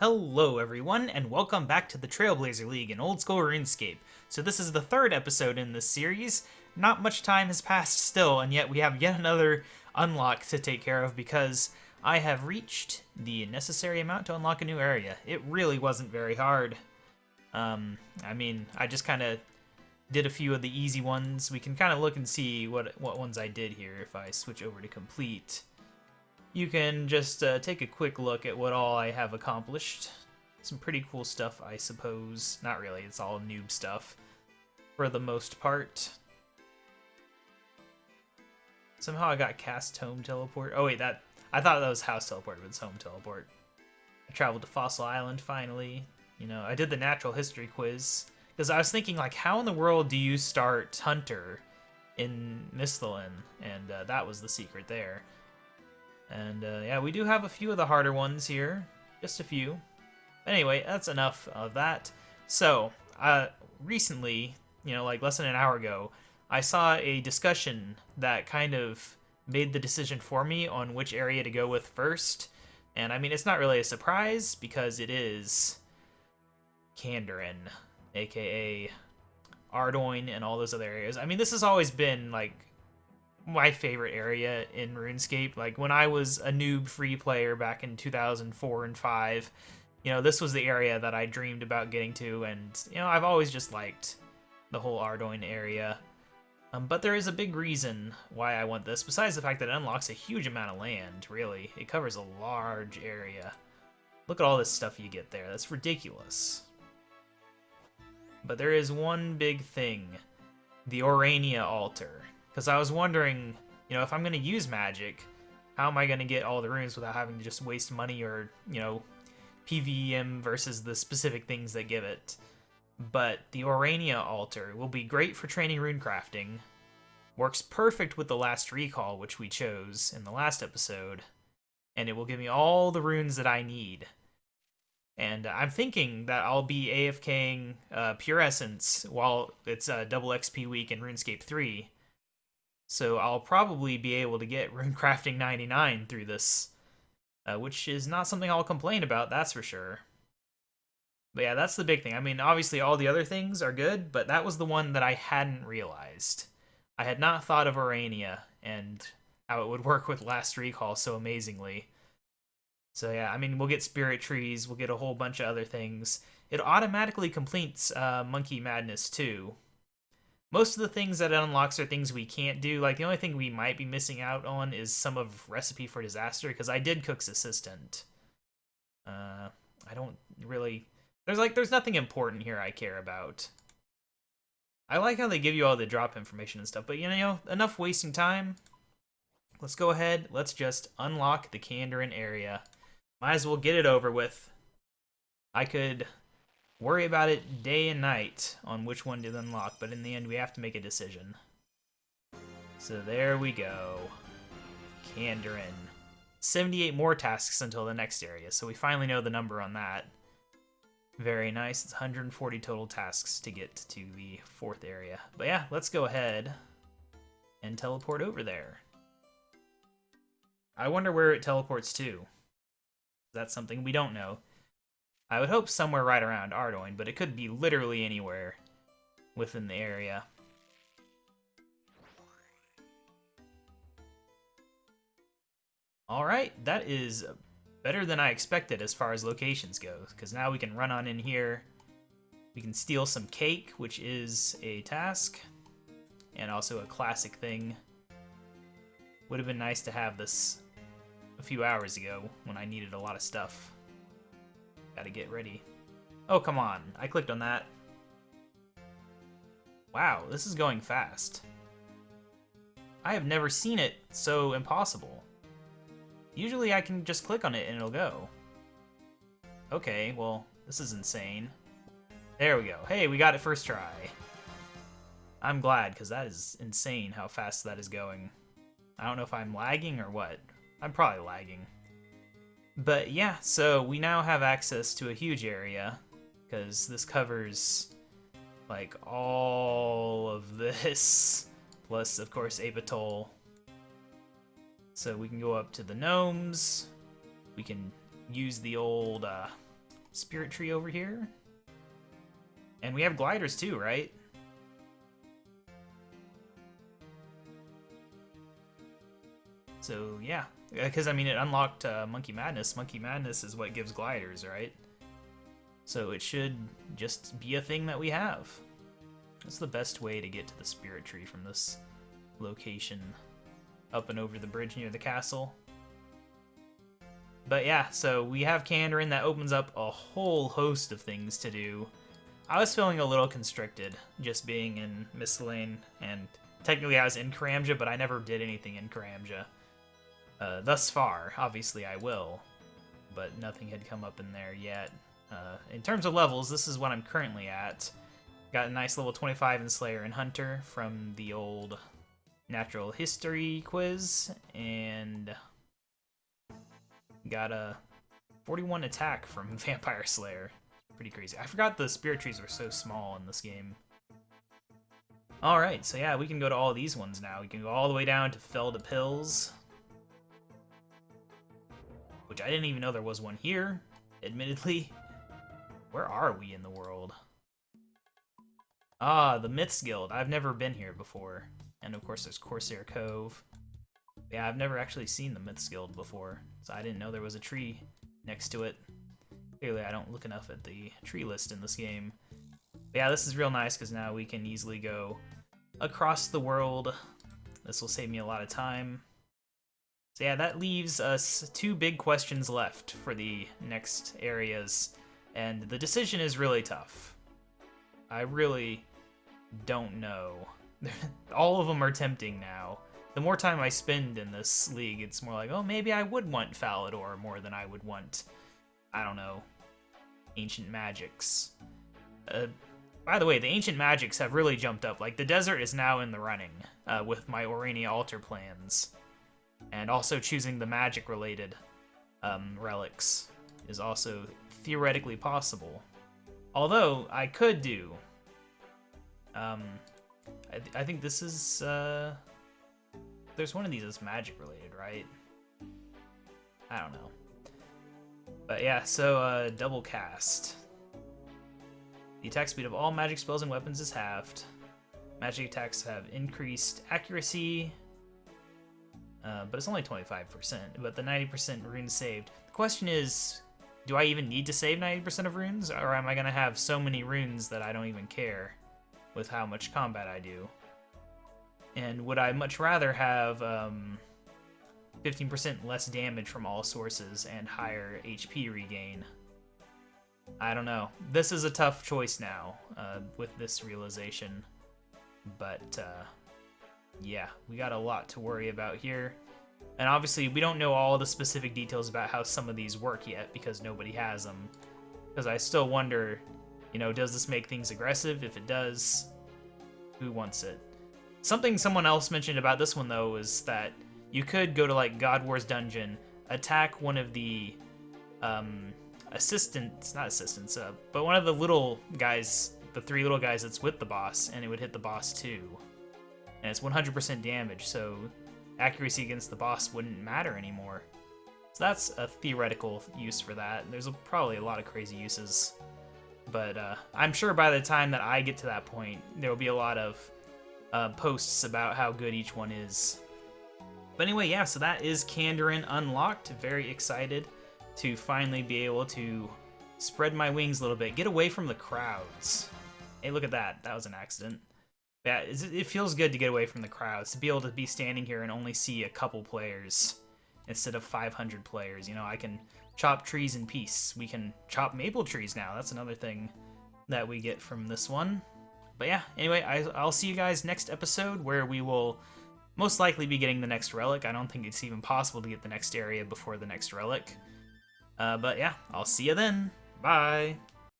Hello everyone, and welcome back to the Trailblazer League in old school RuneScape. So this is the third episode in this series. Not much time has passed still, and yet we have yet another unlock to take care of because I have reached the necessary amount to unlock a new area. It really wasn't very hard. I just kind of did a few of the easy ones. We can kind of look and see what ones I did here if I switch over to complete. You can just take a quick look at what all I have accomplished. Some pretty cool stuff, I suppose. Not really, it's all noob stuff for the most part. Somehow I got cast home teleport. Oh wait, I thought that was house teleport, but it's home teleport. I traveled to Fossil Island finally. You know, I did the natural history quiz because I was thinking, like, how in the world do you start Hunter in Misthalin? And that was the secret there. And yeah, we do have a few of the harder ones here. Just a few. Anyway, that's enough of that. So, recently, you know, like less than an hour ago, I saw a discussion that kind of made the decision for me on which area to go with first. And I mean, it's not really a surprise because it is Kandarin, aka Ardoin and all those other areas. I mean, this has always been like my favorite area in RuneScape. Like when I was a noob free player back in 2004 and 5, you know, this was the area that I dreamed about getting to, and you know, I've always just liked the whole Ardoin area. But there is a big reason why I want this, besides the fact that it unlocks a huge amount of land, really. It covers a large area. Look at all this stuff you get there. That's ridiculous. But there is one big thing. The Orania altar. Because I was wondering, you know, if I'm going to use magic, how am I going to get all the runes without having to just waste money or, you know, PvM versus the specific things that give it. But the Orania altar will be great for training rune crafting. Works perfect with the last recall, which we chose in the last episode. And it will give me all the runes that I need. And I'm thinking that I'll be AFKing Pure Essence while it's double XP week in RuneScape 3. So I'll probably be able to get runecrafting 99 through this, which is not something I'll complain about, that's for sure. But yeah, that's the big thing. I mean, obviously all the other things are good, but that was the one that I hadn't realized. I had not thought of Orania and how it would work with Last Recall so amazingly. So yeah, I mean, we'll get Spirit Trees, we'll get a whole bunch of other things. It automatically completes Monkey Madness too. Most of the things that it unlocks are things we can't do. Like, the only thing we might be missing out on is some of Recipe for Disaster, because I did Cook's Assistant. I don't really... There's nothing important here I care about. I like how they give you all the drop information and stuff, but, you know, enough wasting time. Let's go ahead. Let's just unlock the Kandarin area. Might as well get it over with. I could worry about it day and night on which one to unlock, but in the end we have to make a decision. So there we go. Kandarin. 78 more tasks until the next area, so we finally know the number on that. Very nice. It's 140 total tasks to get to the fourth area. But yeah, let's go ahead and teleport over there. I wonder where it teleports to. That's something we don't know. I would hope somewhere right around Ardoin, but it could be literally anywhere within the area. Alright, that is better than I expected as far as locations go, because now we can run on in here. We can steal some cake, which is a task, and also a classic thing. Would have been nice to have this a few hours ago when I needed a lot of stuff. Gotta get ready. Oh, come on. I clicked on that. Wow, this is going fast. I have never seen it so impossible. Usually I can just click on it and it'll go. Okay, well, this is insane. There we go. Hey, we got it first try. I'm glad, because that is insane how fast that is going. I don't know if I'm lagging or what. I'm probably lagging. But yeah, so we now have access to a huge area, because this covers, like, all of this, plus, of course, Apatol. So we can go up to the gnomes, we can use the old spirit tree over here. And we have gliders too, right? So yeah, because I mean it unlocked Monkey Madness. Monkey Madness is what gives gliders, right? So it should just be a thing that we have. That's the best way to get to the spirit tree from this location. Up and over the bridge near the castle. But yeah, so we have Kandarin. That opens up a whole host of things to do. I was feeling a little constricted just being in Miscellane, and technically I was in Karamja, but I never did anything in Karamja. Thus far, obviously I will, but nothing had come up in there yet. In terms of levels, this is what I'm currently at. Got a nice level 25 in Slayer and Hunter from the old Natural History quiz, and got a 41 attack from Vampire Slayer. Pretty crazy. I forgot the spirit trees were so small in this game. Alright, so yeah, we can go to all these ones now. We can go all the way down to Felda Pills, which I didn't even know there was one here, admittedly. Where are we in the world? Ah, the Myths Guild. I've never been here before. And of course there's Corsair Cove. Yeah, I've never actually seen the Myths Guild before, so I didn't know there was a tree next to it. Clearly I don't look enough at the tree list in this game. But yeah, this is real nice because now we can easily go across the world. This will save me a lot of time. So yeah, that leaves us 2 big questions left for the next areas, and the decision is really tough. I really don't know. All of them are tempting now. The more time I spend in this league, it's more like, oh, maybe I would want Falador more than I would want, I don't know, Ancient Magics. By the way, the Ancient Magics have really jumped up. Like, the desert is now in the running with my Orania Altar plans. And also choosing the magic-related relics is also theoretically possible. Although, I could do... I think this is... there's one of these that's magic-related, right? I don't know. But yeah, so double cast. The attack speed of all magic spells and weapons is halved. Magic attacks have increased accuracy, but it's only 25%, but the 90% runes saved. The question is, do I even need to save 90% of runes, or am I going to have so many runes that I don't even care with how much combat I do? And would I much rather have 15% less damage from all sources and higher HP regain? I don't know. This is a tough choice now with this realization. But yeah, we got a lot to worry about here. And obviously we don't know all the specific details about how some of these work yet because nobody has them. Because I still wonder, you know, does this make things aggressive? If it does, who wants it? Something someone else mentioned about this one though is that you could go to like God War's dungeon, attack one of the assistants, not assistants, but one of the little guys, the 3 little guys that's with the boss, and it would hit the boss too. And it's 100% damage, so accuracy against the boss wouldn't matter anymore. So that's a theoretical use for that. There's probably a lot of crazy uses, but I'm sure by the time that I get to that point, there will be a lot of posts about how good each one is. But anyway, yeah, so that is Kandarin unlocked. Very excited to finally be able to spread my wings a little bit, get away from the crowds. Hey, look at that. That was an accident. Yeah, it feels good to get away from the crowds, to be able to be standing here and only see a couple players instead of 500 players. You know, I can chop trees in peace. We can chop maple trees now. That's another thing that we get from this one. But yeah, anyway, I'll see you guys next episode where we will most likely be getting the next relic. I don't think it's even possible to get the next area before the next relic. But yeah, I'll see you then. Bye!